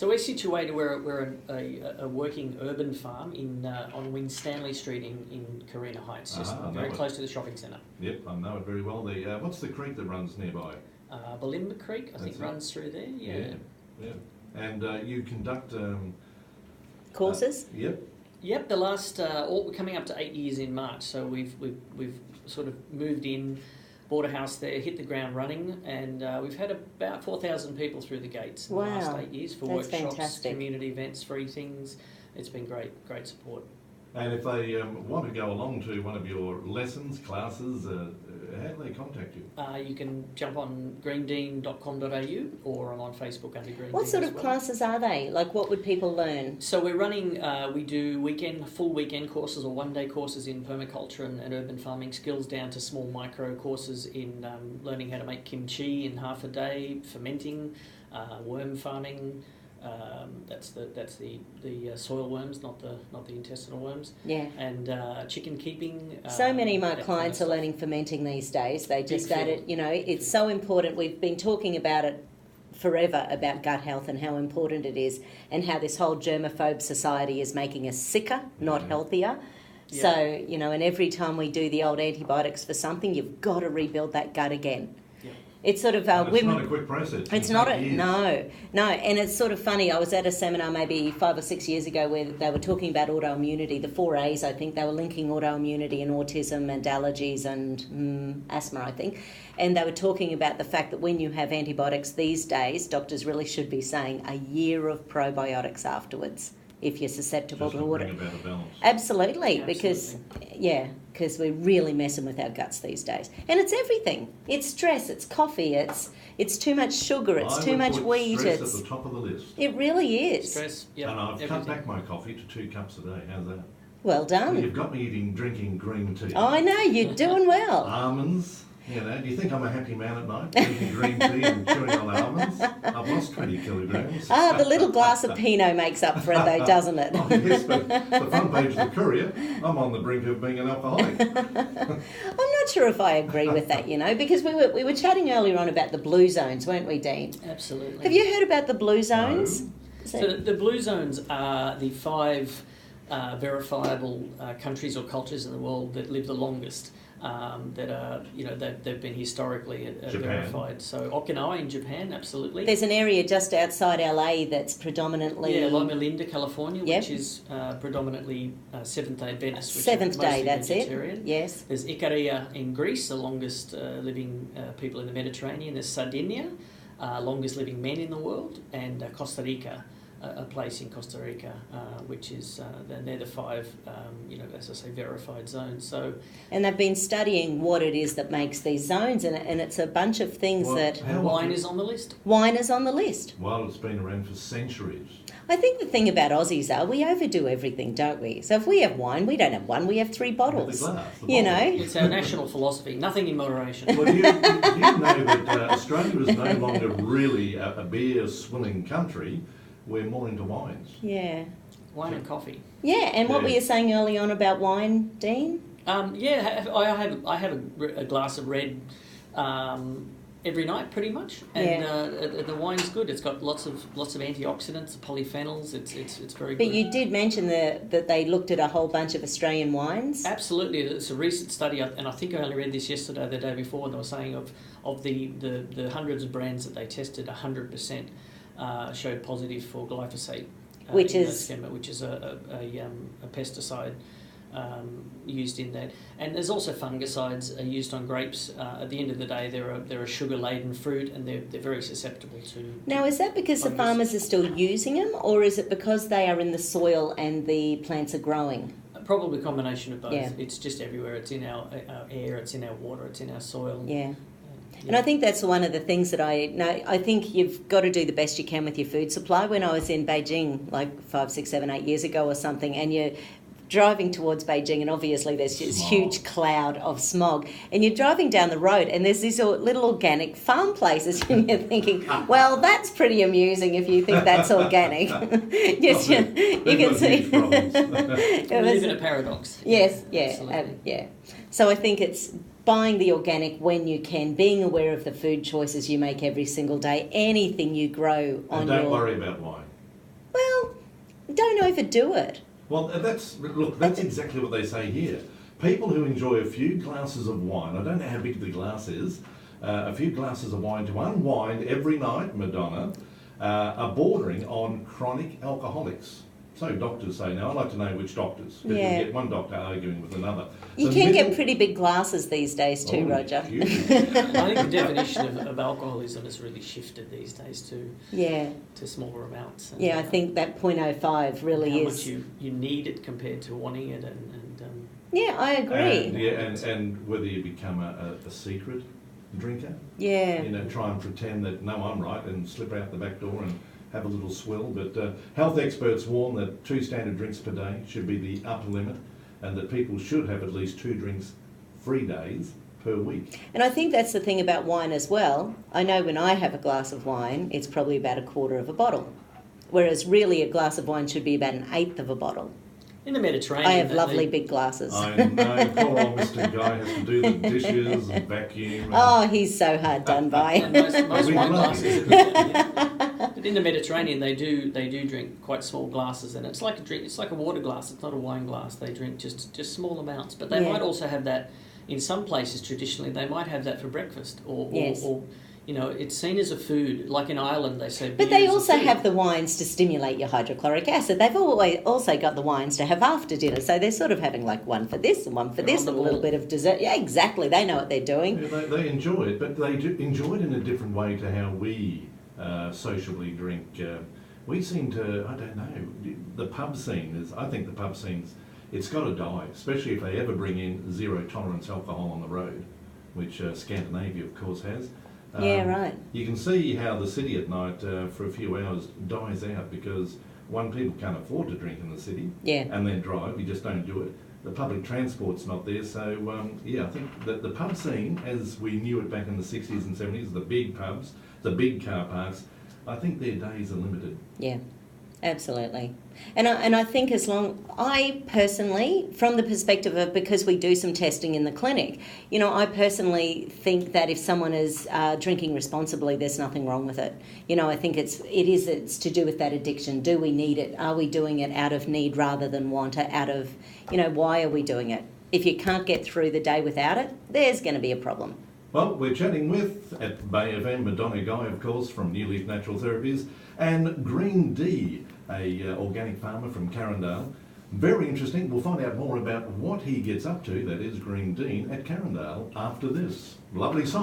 So we're situated, we're a working urban farm on Winstanley Street in Carina Heights, just very close to the shopping centre. Yep, I know it very well. What's the creek that runs nearby? Belimba Creek, I think, runs through there. Yeah. And you conduct courses. Yep. The last we're coming up to 8 years in March, so we've sort of moved in, bought a house there, hit the ground running, and we've had about 4,000 people through the gates in the last 8 years for workshops, fantastic. Community events, free things. It's been great support. And if they want to go along to one of your lessons, classes, how do they contact you? You can jump on greendean.com.au, or I'm on Facebook under Green What Dean sort as of well. classes are they? Like, what would people learn? So we're running, we do full weekend courses or one-day courses in permaculture and urban farming skills, down to small micro courses in learning how to make kimchi in half a day, fermenting, worm farming. That's the soil worms, not the intestinal worms. Yeah. And chicken keeping. So many of my clients are learning fermenting these days. They just add it. It's so important. We've been talking about it forever, about gut health and how important it is, and how this whole germaphobe society is making us sicker, not healthier. Yeah. So, and every time we do the old antibiotics for something, you've got to rebuild that gut again. It's sort of it's not a quick process. It's not no, and it's sort of funny. I was at a seminar maybe 5 or 6 years ago where they were talking about autoimmunity, the 4 A's. I think they were linking autoimmunity and autism and allergies and asthma, I think, and they were talking about the fact that when you have antibiotics these days, doctors really should be saying a year of probiotics afterwards if you're susceptible to water. Bring about a balance. Absolutely, because we're really messing with our guts these days, and it's everything. It's stress, it's coffee, it's too much sugar, it's too much wheat. Stress at the top of the list. It really is. Stress, and I've cut back my coffee to 2 cups a day. How's that? Well done. Well, you've got me drinking green tea. Oh, I know, you're doing well. Almonds. Do you think I'm a happy man at night, drinking green tea and chewing on almonds? I've lost 20 kilograms. The little glass of Pinot makes up for it, though, doesn't it? Oh, yes, but the front page of the Courier, I'm on the brink of being an alcoholic. I'm not sure if I agree with that, because we were chatting earlier on about the blue zones, weren't we, Dean? Absolutely. Have you heard about the blue zones? No. So the blue zones are the 5 verifiable countries or cultures in the world that live the longest. That are, they've been historically verified. So Okinawa in Japan, absolutely. There's an area just outside LA that's predominantly... Loma Linda, California, which is predominantly Seventh-day Adventist. Which Seventh-day, that's vegetarian. it. Yes. There's Ikaria in Greece, the longest living people in the Mediterranean. There's Sardinia, longest living men in the world, and Costa Rica, a place in Costa Rica, which is they're the 5, as I say, verified zones. So, and they've been studying what it is that makes these zones, and it's a bunch of things wine is on the list. Wine is on the list. Well, it's been around for centuries. I think the thing about Aussies are we overdo everything, don't we? So if we have wine, we don't have one, we have 3 bottles. It's our national philosophy, nothing in moderation. Well, do you know that Australia is no longer really a beer swilling country? We're more into wines. Yeah. Wine and coffee. Yeah, and what were you saying early on about wine, Dean? I have a glass of red every night, pretty much, and the wine's good. It's got lots of antioxidants, polyphenols. It's very good. But you did mention that they looked at a whole bunch of Australian wines. Absolutely, it's a recent study, and I think I only read this yesterday, or the day before. And they were saying of the hundreds of brands that they tested, 100%. Showed positive for glyphosate, which is a pesticide used in that, and there's also fungicides used on grapes. At the end of the day, they're a sugar-laden fruit, and they're very susceptible to. Now, is that because the farmers are still using them, or is it because they are in the soil and the plants are growing? Probably a combination of both. Yeah. It's just everywhere. It's in our air. It's in our water. It's in our soil. Yeah. And I think that's one of the things that I think you've got to do the best you can with your food supply. When I was in Beijing, like 5, 6, 7, 8 years ago or something, and you're driving towards Beijing, and obviously there's this huge cloud of smog, and you're driving down the road, and there's these little organic farm places, and you're thinking, well, that's pretty amusing if you think that's organic. Yes, you can see. We live in a paradox. Yes, yeah. So I think it's buying the organic when you can, being aware of the food choices you make every single day, anything you grow on and don't worry about wine. don't overdo it. Well, that's exactly what they say here. People who enjoy a few glasses of wine, I don't know how big the glass is, a few glasses of wine to unwind every night, Madonna, are bordering on chronic alcoholics. So doctors say. Now, I'd like to know which doctors, because Yeah. you get one doctor arguing with another. You The can middle- get pretty big glasses these days too, Oh, Roger. huge. I think the definition of alcoholism has really shifted these days Yeah, to smaller amounts. And, yeah, I think that 0.05 really how is. much you need it compared to wanting it, and Yeah, I agree. And whether you become a secret drinker, Yeah. you know, try and pretend that, no, I'm right, and slip out the back door and have a little swill. But health experts warn that 2 standard drinks per day should be the upper limit, and that people should have at least 2 drinks 3 days per week. And I think that's the thing about wine as well. I know when I have a glass of wine, it's probably about a quarter of a bottle, whereas really a glass of wine should be about an eighth of a bottle. in the Mediterranean, I have lovely big glasses. I know, poor old Mr. Guy has to do the dishes and vacuum. And Oh, he's so hard done by. And most We wine love glasses. it. But in the Mediterranean, they do drink quite small glasses, and it's like a drink. It's like a water glass. It's not a wine glass. They drink just small amounts. But they Yeah. might also have that in some places. Traditionally, they might have that for breakfast, Yes. or you know, it's seen as a food. Like in Ireland, they say. But beer they is a also food. have the wines to stimulate your hydrochloric acid. They've always also got the wines to have after dinner. So they're sort of having like one for this and one for They're this on the and a little ball. bit of dessert. Yeah, exactly. They know what they're doing. Yeah, they enjoy it, but they do enjoy it in a different way to how we sociably drink. We seem to, I don't know, the pub scene is, I think the pub scene's, it's got to die, especially if they ever bring in zero tolerance alcohol on the road, which Scandinavia, of course, has. Yeah, right. You can see how the city at night, for a few hours, dies out because, one, people can't afford to drink in the city Yeah. and then drive. You just don't do it. The public transport's not there, so yeah, I think that the pub scene, as we knew it back in the 60s and 70s, the big pubs, the big car parks, I think their days are limited. Yeah, absolutely. And I think I personally, from the perspective of, because we do some testing in the clinic, you know, I personally think that if someone is drinking responsibly, there's nothing wrong with it. You know, I think it's to do with that addiction. Do we need it? Are we doing it out of need rather than want it? Out of, you know, why are we doing it? If you can't get through the day without it, there's going to be a problem. Well, we're chatting with, at Bay FM, Madonna Guy, of course, from New Leaf Natural Therapies, and Green D, a organic farmer from Carindale. Very interesting. We'll find out more about what he gets up to, that is Green Dean, at Carindale after this lovely song.